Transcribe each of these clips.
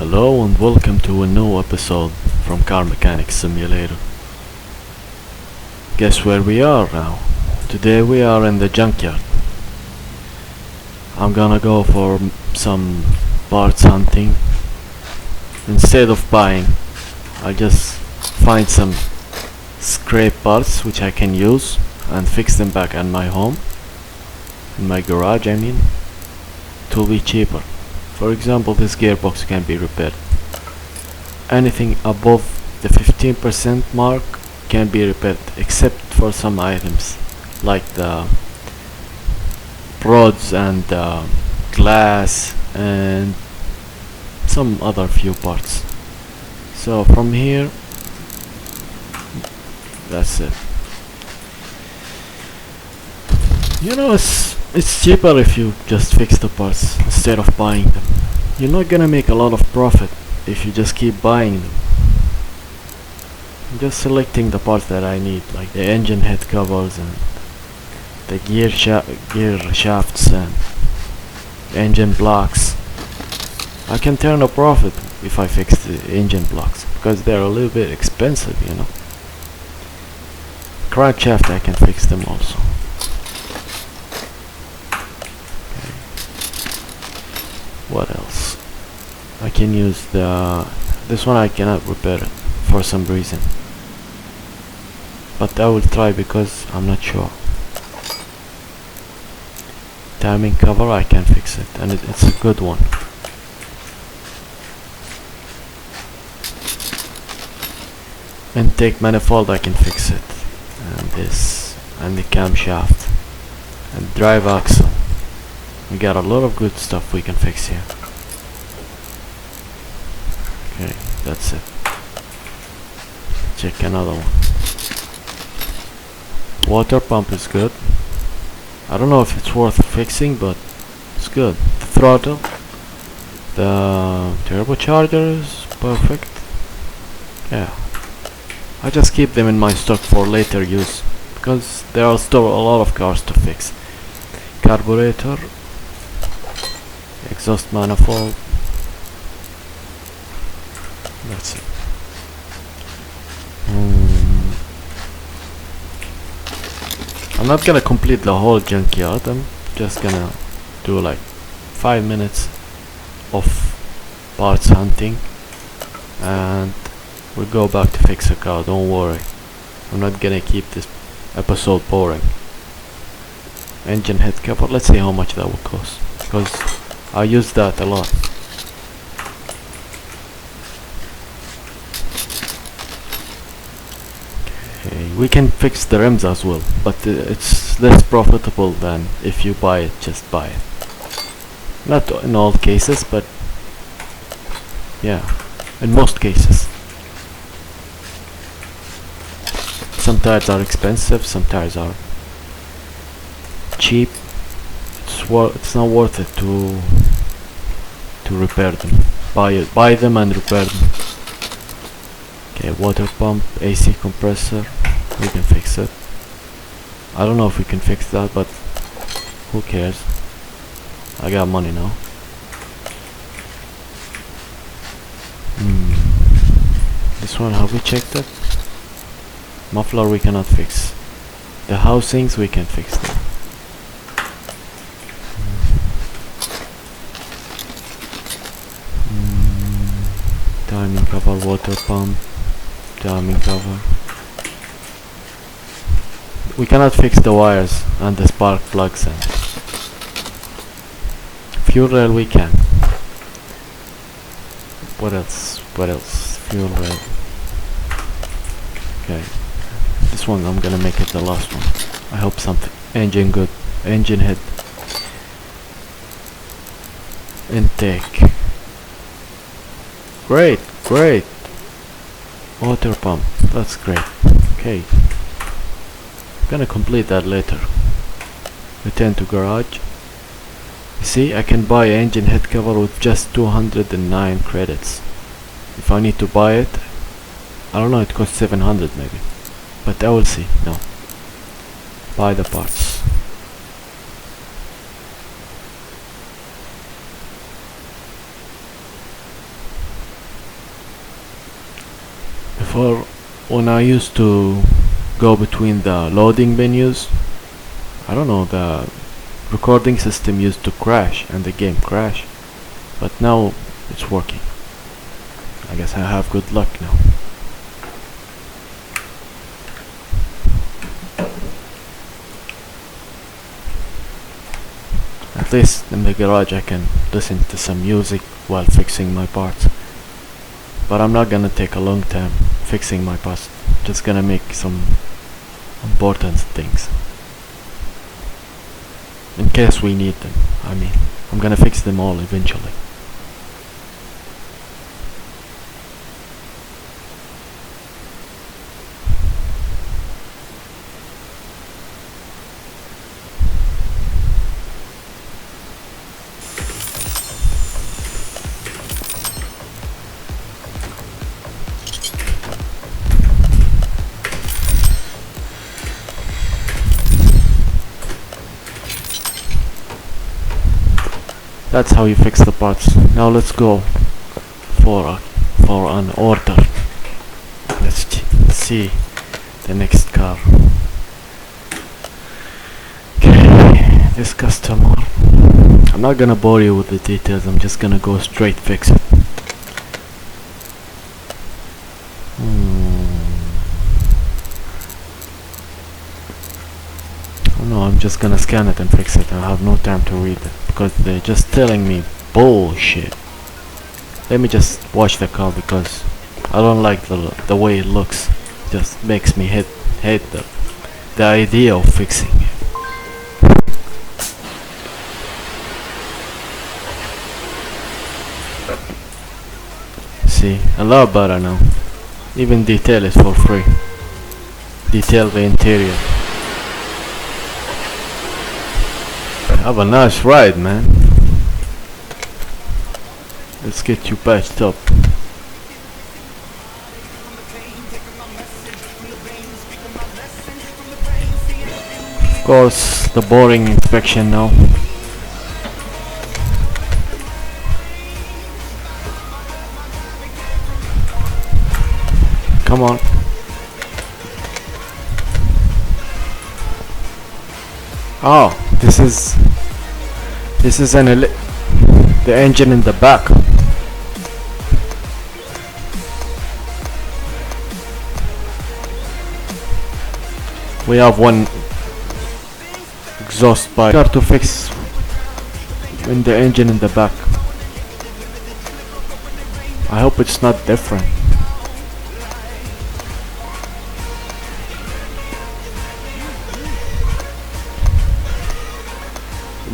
Hello and welcome to a new episode from Car Mechanics Simulator. Guess where we are now? Today we are in the junkyard. I'm gonna go for some parts hunting. Instead of buying, I'll just find some scrap parts which I can use and fix them back at my home. In my garage, I mean. It will be cheaper. For example, this gearbox can be repaired. Anything above the 15% mark can be repaired, except for some items like the rods and glass and some other few parts. So from here, that's it. You know, it's cheaper if you just fix the parts instead of buying them. You're not gonna make a lot of profit if you just keep buying them. I'm just selecting the parts that I need, like the engine head covers and the gear shafts and engine blocks. I can turn a profit if I fix the engine blocks because they're a little bit expensive, you know. Crankshaft, I can fix them also. What else? I can use this one. I cannot repair it for some reason, but I will try because I'm not sure. Timing cover, I can fix it, and it's a good one. Intake manifold, I can fix it, and this, and the camshaft, and drive axle. We got a lot of good stuff we can fix here. Okay, that's it. Check another one. Water pump is good. I don't know if it's worth fixing, but it's good. The throttle, the turbocharger is perfect. Yeah, I just keep them in my stock for later use because there are still a lot of cars to fix. Carburetor, exhaust manifold. That's it. I'm not gonna complete the whole junkyard. I'm just gonna do like 5 minutes of parts hunting and we'll go back to fix a car. Don't worry, I'm not gonna keep this episode boring. Engine head cover, let's see how much that will cost because I use that a lot. Okay, we can fix the rims as well, but it's less profitable than if you buy it, just buy it. Not in all cases, but yeah, in most cases. Some tires are expensive, some tires are cheap. It's not worth it to repair them. Buy them and repair them. Okay, water pump, AC compressor, we can fix it. I don't know if we can fix that, but who cares? I got money now. This one, have we checked it? Muffler we cannot fix. The housings we can fix them. Timing cover, water pump, timing cover. We cannot fix the wires and the spark plugs and fuel rail we can. What else? Fuel rail. Okay. This one I'm gonna make it the last one. I hope something. Engine good. Engine head. Intake. Great. Water pump, that's great. Okay, I'm gonna complete that later. Return to garage. You see, I can buy engine head cover with just 209 credits. If I need to buy it, I don't know, it costs 700 maybe, but I will see. No, buy the parts. For when I used to go between the loading menus, I don't know, the recording system used to crash and the game crash, but now it's working. I guess I have good luck now. At least in the garage I can listen to some music while fixing my parts. But I'm not gonna take a long time fixing my parts. Just gonna make some important things in case we need them. I mean, I'm gonna fix them all eventually. That's how you fix the parts. Now let's go for an order. Let's see the next car. Okay, this customer. I'm not gonna bore you with the details. I'm just gonna go straight fix it. Oh no, I'm just gonna scan it and fix it. I have no time to read it because they're just telling me bullshit. Let me just watch the car because I don't like the way it looks. It just makes me hate the idea of fixing it. See, a lot better now. Even detail is for free. Detail the interior. Have a nice ride, man. Let's get you patched up. Of course, the boring inspection now. Come on. Oh, this is the engine in the back. We have one exhaust pipe to fix in the engine in the back. I hope it's not different.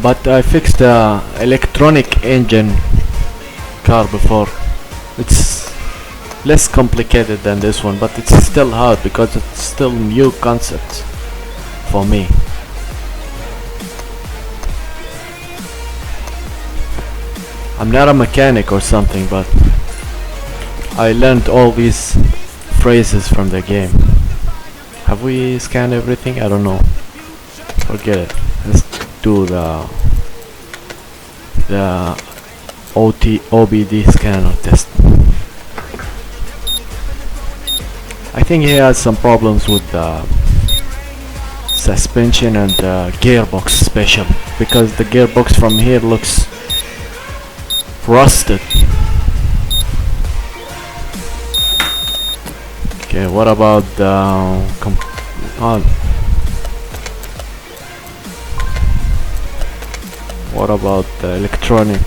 But I fixed the electronic engine car before. It's less complicated than this one, but it's still hard because it's still new concept for me. I'm not a mechanic or something, but I learned all these phrases from the game. Have we scanned everything? I don't know. Forget it. Let's do the OBD scanner test. I think he has some problems with the suspension and the gearbox especially, because the gearbox from here looks rusted. Okay, what about the what about the electronic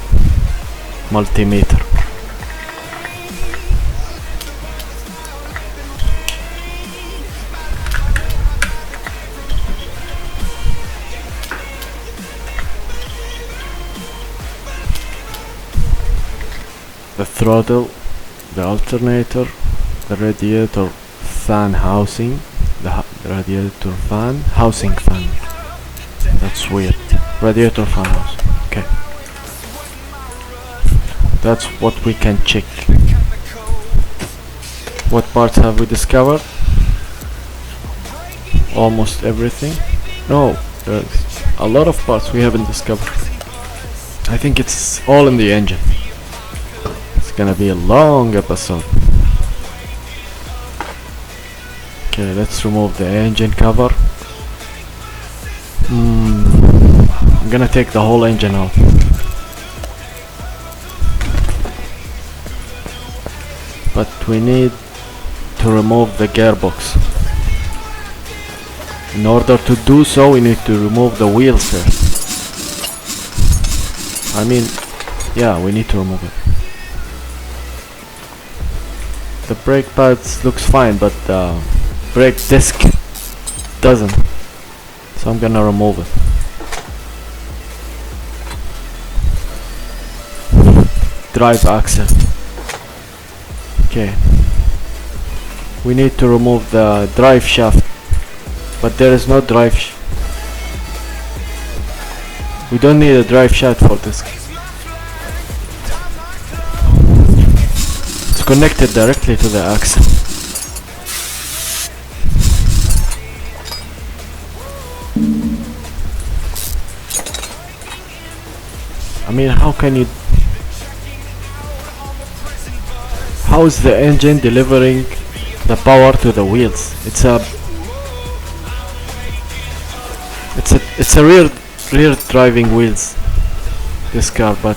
multimeter? The throttle, the alternator, the radiator fan housing, the radiator fan housing fan. That's weird. Radiator fan house. Okay. That's what we can check. What parts have we discovered? Almost everything. No, there's a lot of parts we haven't discovered. I think it's all in the engine. It's gonna be a long episode. Okay, let's remove the engine cover. I'm gonna take the whole engine out. But we need to remove the gearbox. In order to do so, we need to remove the wheels first. I mean, yeah, we need to remove it. The brake pads looks fine, but the brake disc doesn't. So I'm gonna remove it. Drive axle. Okay. We need to remove the drive shaft, but there is no drive. We don't need a drive shaft for this. It's connected directly to the axle. I mean, how can you... How is the engine delivering the power to the wheels? It's a rear driving wheels, this car, but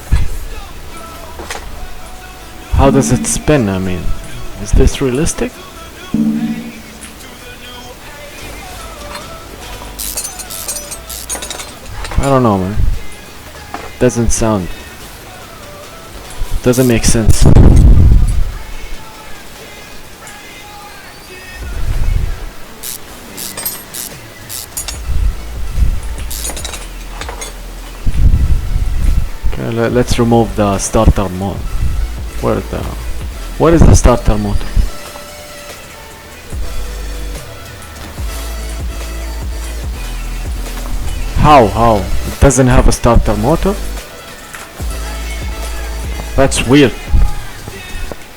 how does it spin? I mean, is this realistic? I don't know, man. Doesn't sound, doesn't make sense. Okay, let's remove the starter motor. Where is the starter motor? How? It doesn't have a starter motor? That's weird.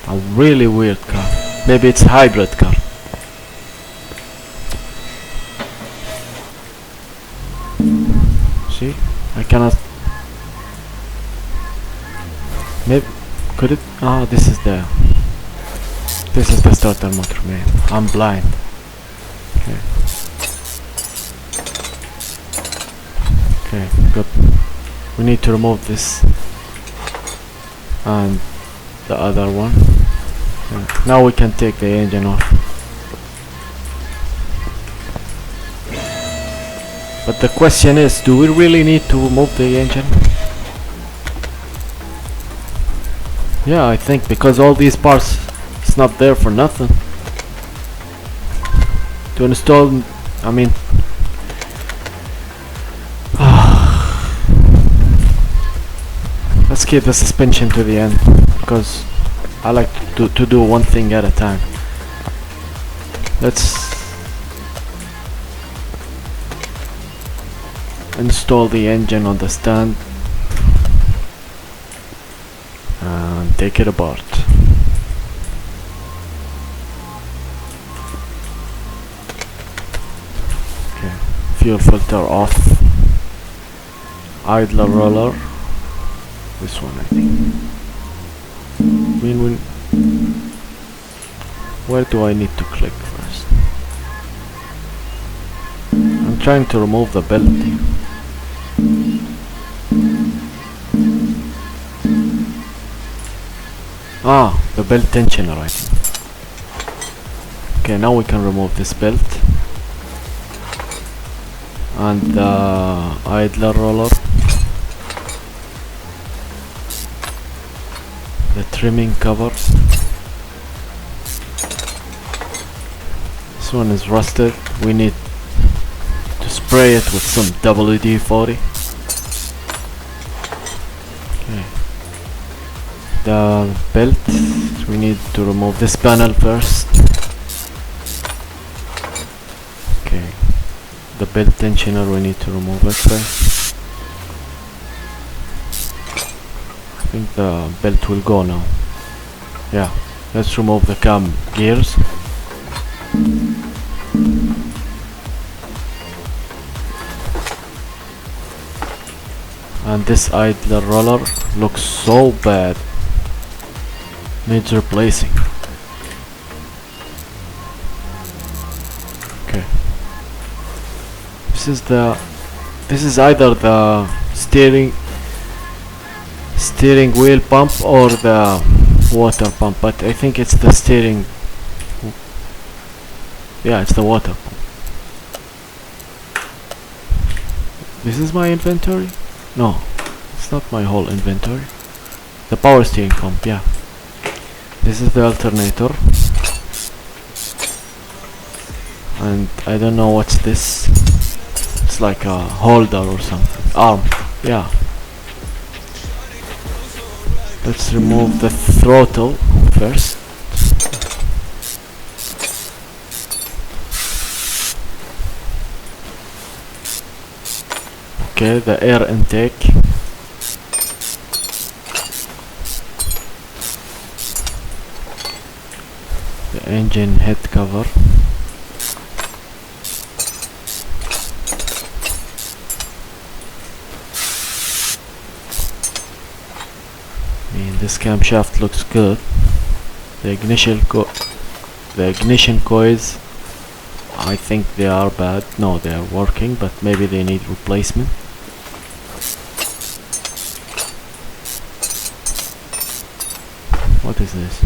A really weird car. Maybe it's a hybrid car. See? I cannot... Maybe... Could it... Ah, this is the starter motor, man. I'm blind. Okay. Okay, good. We need to remove this and the other one. Okay. Now we can take the engine off. But the question is, do we really need to remove the engine? Yeah, I think because all these parts, it's not there for nothing. To install, I mean, let's keep the suspension to the end, because I like to do one thing at a time. Let's install the engine on the stand and take it apart. Okay, fuel filter off, idler roller, this one I think. Where do I need to click first? I'm trying to remove the belt here. Ah, the belt tensioner I think. Okay, now we can remove this belt and the idler roller, the trimming covers. This one is rusted. We need to spray it with some WD-40. Okay. The belt, we need to remove this panel first. Okay. The belt tensioner, we need to remove it first. I think the belt will go now. Yeah, let's remove the cam gears. And this idler roller looks so bad, needs replacing. this is either the steering wheel pump or the water pump, but I think it's the steering. Yeah, it's the water pump. This is my inventory? No, it's not my whole inventory. The power steering pump, yeah. This is the alternator. And I don't know what's this. It's like a holder or something. Arm, yeah. Let's remove the throttle first. Okay, the air intake. The engine head cover. This camshaft looks good. The ignition coils, I think they are bad. No, they are working, but maybe they need replacement. What is this?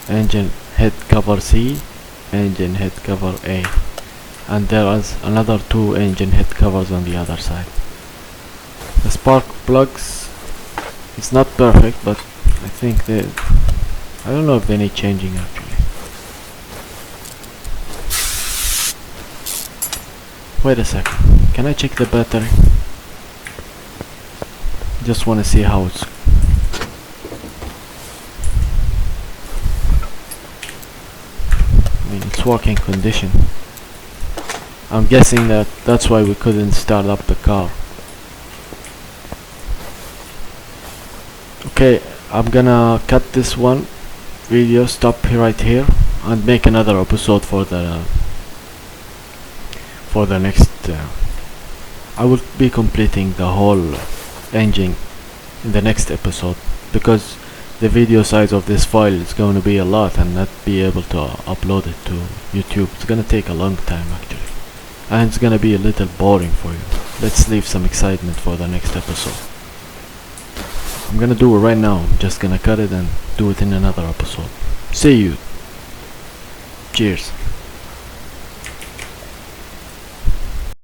Engine head cover C, engine head cover A, and there is another 2 engine head covers on the other side. The spark plugs, it's not perfect, but I think I don't know if they need changing actually. Wait a second, can I check the battery? Just want to see how it's. I mean, it's working condition. I'm guessing that's why we couldn't start up the car. Okay, I'm gonna cut this one video, stop right here, and make another episode for the next. I will be completing the whole engine in the next episode, because the video size of this file is going to be a lot and not be able to upload it to YouTube. It's gonna take a long time actually, and it's gonna be a little boring for you. Let's leave some excitement for the next episode. I'm gonna do it right now. I'm just gonna cut it and do it in another episode. See you. Cheers.